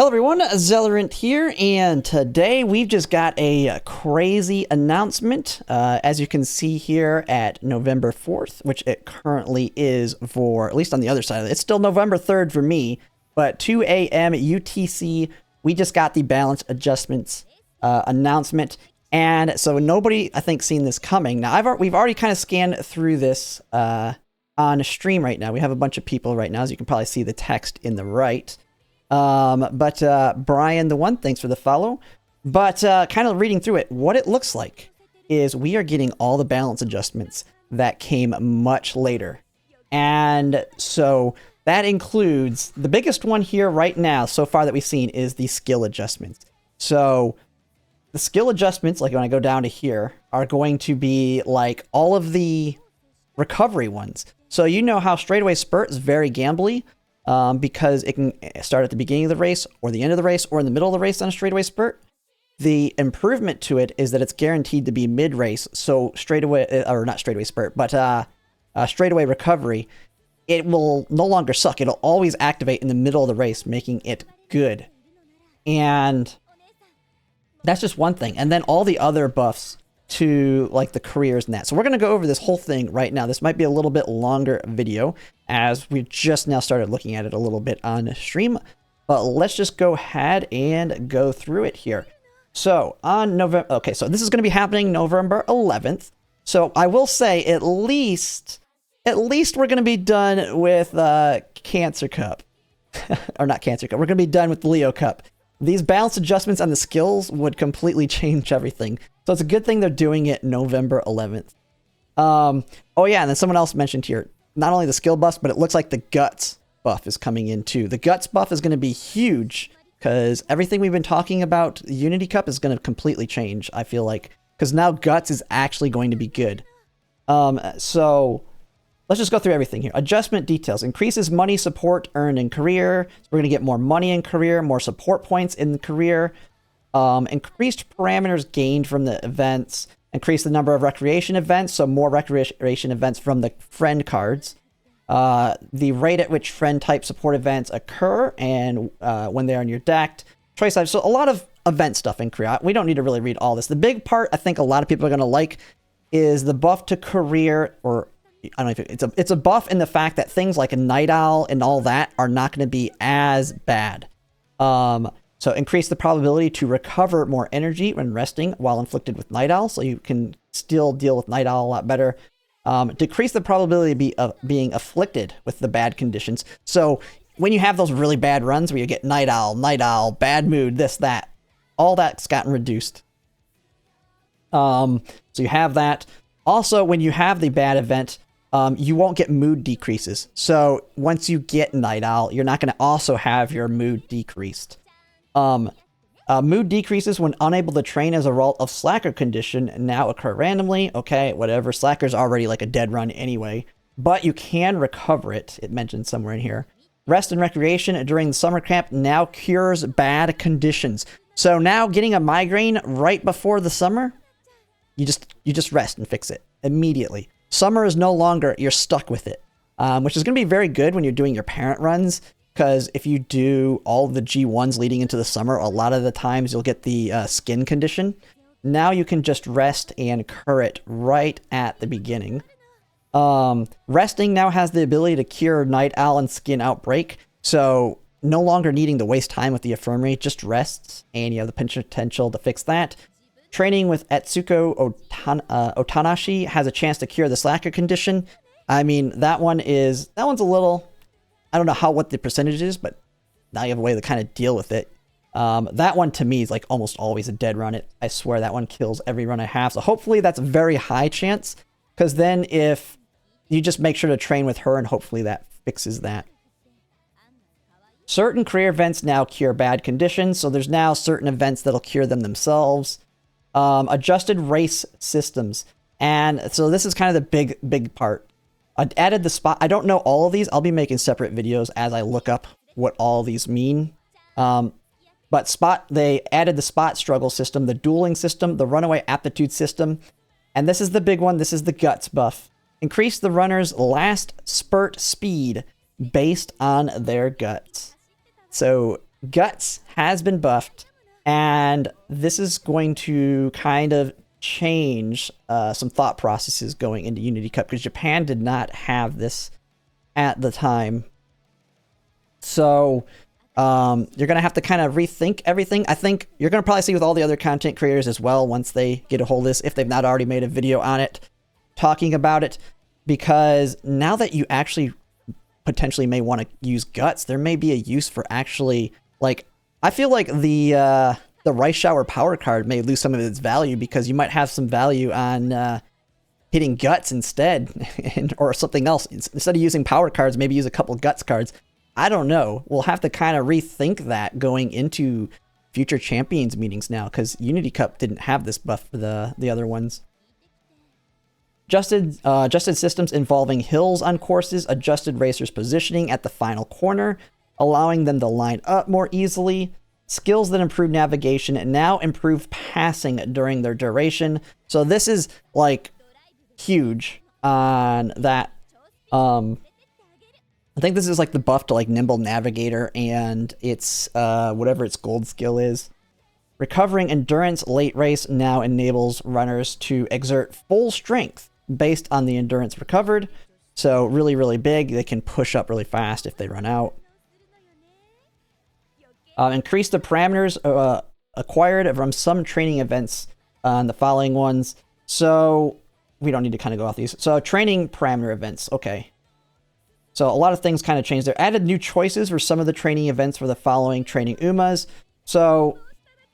Hello everyone, Zellerant here, and today we've just got a crazy announcement. As you can see here at November 4th, which it currently is for, at least on the other side of it, it's still November 3rd for me, but 2 a.m. UTC, we just got the balance adjustments announcement, and so nobody, I think, seen this coming. Now, we've already kind of scanned through this on stream right now. We have a bunch of people right now, as you can probably see the text in the right. Brian the One, thanks for the follow. But kind of reading through it, what it looks like is we are getting all the balance adjustments that came much later. And so that includes, the biggest one here right now so far that we've seen is the skill adjustments. So the skill adjustments, like when I go down to here, are going to be like all of the recovery ones. So you know how straightaway spurt is very gambly. Because it can start at the beginning of the race or the end of the race or in the middle of the race on a straightaway spurt. The improvement to it is that it's guaranteed to be mid-race, so straightaway, or not straightaway spurt, but straightaway recovery, it will no longer suck. It'll always activate in the middle of the race, making it good. And that's just one thing. And then all the other buffs to like the careers and that. So we're going to go over this whole thing right now. This might be a little bit longer video as we just now started looking at it a little bit on stream, but let's just go ahead and go through it here. So on November, okay, so this is going to be happening November 11th. So I will say at least we're going to be done with Cancer Cup or not Cancer Cup. We're going to be done with the Leo Cup. These balance adjustments on the skills would completely change everything. So it's a good thing they're doing it November 11th. Oh yeah, and then someone else mentioned here, not only the skill buffs, but it looks like the guts buff is coming in too. The guts buff is going to be huge because everything we've been talking about the Unity Cup is going to completely change, I feel like. Because now guts is actually going to be good. So let's just go through everything here. Adjustment details. Increases money support earned in career. So we're going to get more money in career, more support points in career. Increased parameters gained from the events. Increase the number of recreation events, so more recreation events from the friend cards. The rate at which friend type support events occur and when they're in your deck. Choice types. So a lot of event stuff in career. We don't need to really read all this. The big part I think a lot of people are going to like is the buff to career, or I don't know if it's a buff in the fact that things like a Night Owl and all that are not going to be as bad. So increase the probability to recover more energy when resting while inflicted with Night Owl, so you can still deal with Night Owl a lot better. Decrease the probability of being afflicted with the bad conditions. So when you have those really bad runs where you get Night Owl, bad mood, this, that, all that's gotten reduced. So you have that. Also, when you have the bad event, you won't get mood decreases. So once you get Night Owl, you're not going to also have your mood decreased. Mood decreases when unable to train as a result of slacker condition now occur randomly. Okay, whatever. Slacker's already like a dead run anyway, but you can recover it. It mentioned somewhere in here. Rest and recreation during the summer camp now cures bad conditions. So now getting a migraine right before the summer, you just rest and fix it immediately. Summer is no longer, you're stuck with it, which is going to be very good when you're doing your parent runs. Because if you do all the G1s leading into the summer, a lot of the times you'll get the skin condition. Now you can just rest and cure it right at the beginning. Resting now has the ability to cure Night Owl and skin outbreak. So no longer needing to waste time with the infirmary, just rests, and you have the potential to fix that. Training with Etsuko Otanashi has a chance to cure the slacker condition. I mean, that one's a little... I don't know what the percentage is, but now you have a way to kind of deal with it. That one to me is like almost always a dead run. I swear that one kills every run I have. So hopefully that's a very high chance, because then if you just make sure to train with her and hopefully that fixes that. Certain career events now cure bad conditions. So there's now certain events that'll cure them themselves. Adjusted race systems. And so this is kind of the big part. I added the spot. I don't know all of these. I'll be making separate videos as I look up what all these mean. But they added the spot struggle system, the dueling system, the runaway aptitude system. And this is the big one. This is the guts buff. Increase the runner's last spurt speed based on their guts. So Guts has been buffed, and this is going to kind of change some thought processes going into Unity Cup, because Japan did not have this at the time. So you're going to have to kind of rethink everything. I think you're going to probably see with all the other content creators as well, once they get a hold of this, if they've not already made a video on it, talking about it, because now that you actually potentially may want to use Guts, there may be a use for actually, like, I feel like the Rice Shower power card may lose some of its value, because you might have some value on hitting Guts instead, or something else. Instead of using power cards, maybe use a couple Guts cards. I don't know. We'll have to kind of rethink that going into future Champions meetings now, because Unity Cup didn't have this buff for the other ones. Adjusted systems involving hills on courses, adjusted racers' positioning at the final corner, allowing them to line up more easily, skills that improve navigation, and now improve passing during their duration. So this is, like, huge on that. I think this is like the buff to like Nimble Navigator and its whatever its gold skill is. Recovering endurance late race now enables runners to exert full strength based on the endurance recovered. So really, really big. They can push up really fast if they run out. Increase the parameters acquired from some training events on the following ones. So we don't need to kind of go off these. So training parameter events. Okay. So a lot of things kind of changed there. Added new choices for some of the training events for the following training Umas. So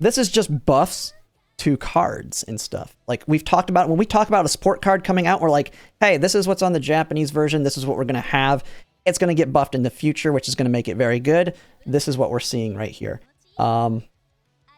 this is just buffs to cards and stuff. Like we've talked about, when we talk about a support card coming out, we're like, hey, this is what's on the Japanese version. This is what we're going to have. It's going to get buffed in the future, which is going to make it very good. This is what we're seeing right here. Oh,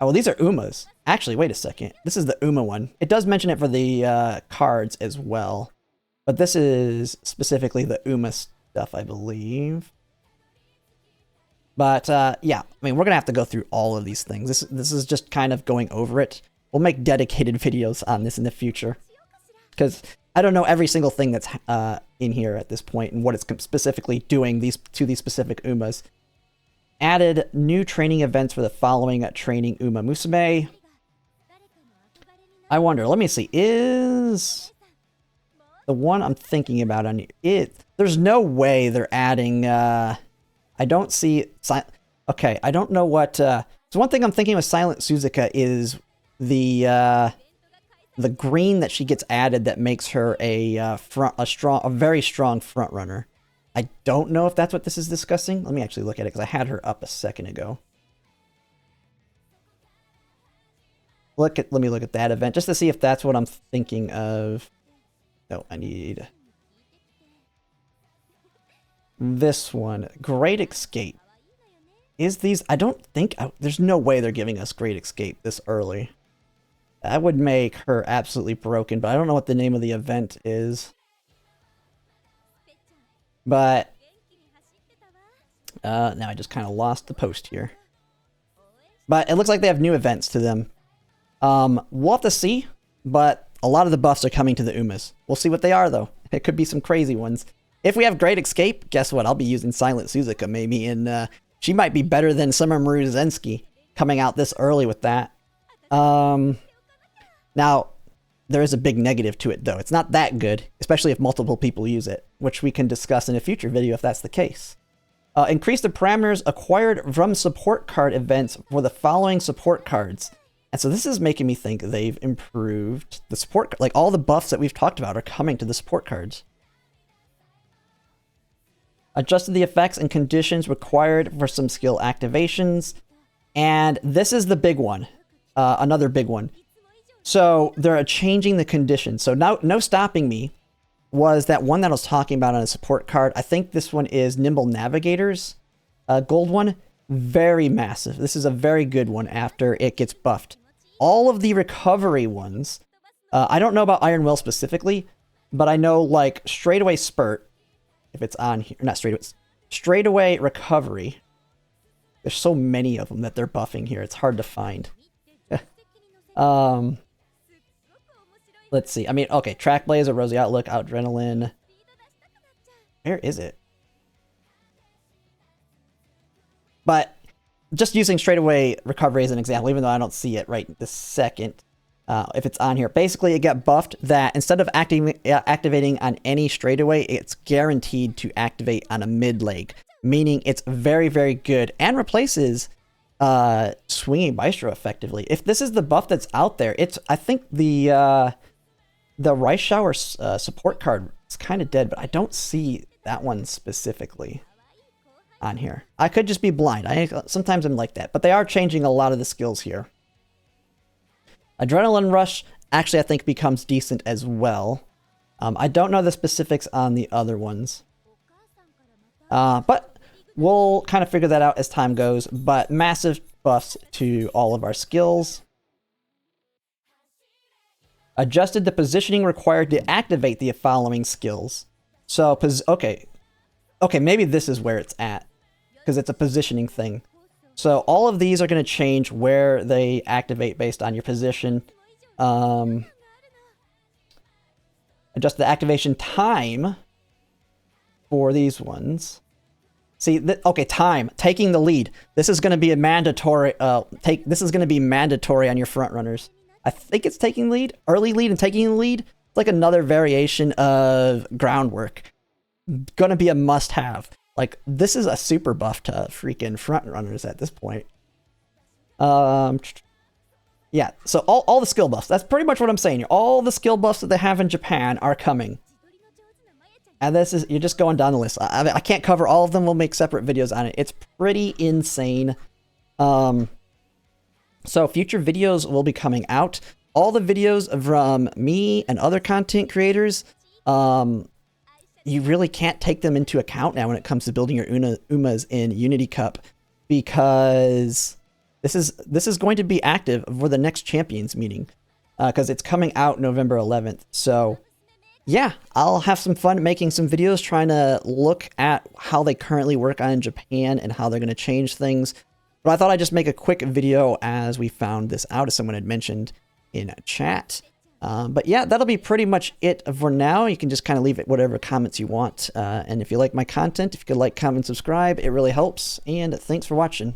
well, these are Umas. Actually, wait a second. This is the Uma one. It does mention it for the cards as well. But this is specifically the Uma stuff, I believe. But yeah, I mean, we're going to have to go through all of these things. This is just kind of going over it. We'll make dedicated videos on this in the future, because I don't know every single thing that's in here at this point and what it's specifically doing to these specific Umas. Added new training events for the following training Umamusume. I wonder, let me see, is the one I'm thinking about on it? There's no way they're adding. I don't see. Okay, I don't know what. So one thing I'm thinking with Silent Suzuka is the green that she gets added that makes her a very strong front runner. I don't know if that's what this is discussing. Let me actually look at it, because I had her up a second ago. Let me look at that event just to see if that's what I'm thinking of. No, I need this one. Great Escape. Is these? I don't think. There's no way they're giving us Great Escape this early. That would make her absolutely broken, but I don't know what the name of the event is. But now I just kind of lost the post here. But it looks like they have new events to them. We'll have to see, but a lot of the buffs are coming to the Umas. We'll see what they are, though. It could be some crazy ones. If we have Great Escape, guess what? I'll be using Silent Suzuka maybe, and she might be better than Summer Maru Zensky coming out this early with that. Now, there is a big negative to it, though. It's not that good, especially if multiple people use it, which we can discuss in a future video if that's the case. Increase the parameters acquired from support card events for the following support cards. And so this is making me think they've improved the support, like all the buffs that we've talked about are coming to the support cards. Adjusted the effects and conditions required for some skill activations. And this is the big one, another big one. So they're changing the conditions. So now, No Stopping Me was that one that I was talking about on a support card. I think this one is Nimble Navigator's gold one. Very massive. This is a very good one after it gets buffed. All of the recovery ones, I don't know about Iron Will specifically, but I know like Straightaway Spurt, if it's on here, not Straightaway Recovery. There's so many of them that they're buffing here. It's hard to find. Let's see. I mean, okay, Track Blazer, Rosy Outlook, Adrenaline. Where is it? But just using straightaway recovery as an example, even though I don't see it right this second, if it's on here. Basically, it got buffed that instead of activating on any straightaway, it's guaranteed to activate on a mid leg, meaning it's very, very good and replaces swinging Maestro effectively. If this is the buff that's out there, I think the Rice Shower support card is kind of dead, but I don't see that one specifically on here. I could just be blind. Sometimes I'm like that, but they are changing a lot of the skills here. Adrenaline Rush actually I think becomes decent as well. I don't know the specifics on the other ones, but we'll kind of figure that out as time goes. But massive buffs to all of our skills. Adjusted the positioning required to activate the following skills. So, okay, maybe this is where it's at, because it's a positioning thing. So all of these are going to change where they activate based on your position. Adjust the activation time for these ones. See, okay, time, taking the lead. This is going to be a mandatory. This is going to be mandatory on your front runners. I think it's taking lead, early lead, and taking the lead. It's like another variation of groundwork. Going to be a must-have. Like, this is a super buff to freaking front runners at this point. Yeah, so all the skill buffs. That's pretty much what I'm saying. All the skill buffs that they have in Japan are coming. And this is, you're just going down the list. I can't cover all of them. We'll make separate videos on it. It's pretty insane. So future videos will be coming out. All the videos from me and other content creators, you really can't take them into account now when it comes to building your Umas in Unity Cup, because this is going to be active for the next Champions meeting, because it's coming out November 11th. So yeah, I'll have some fun making some videos trying to look at how they currently work on in Japan and how they're going to change things. But I thought I'd just make a quick video as we found this out, as someone had mentioned in chat. But yeah, that'll be pretty much it for now. You can just kind of leave it whatever comments you want. And if you like my content, if you could like, comment, subscribe, it really helps. And thanks for watching.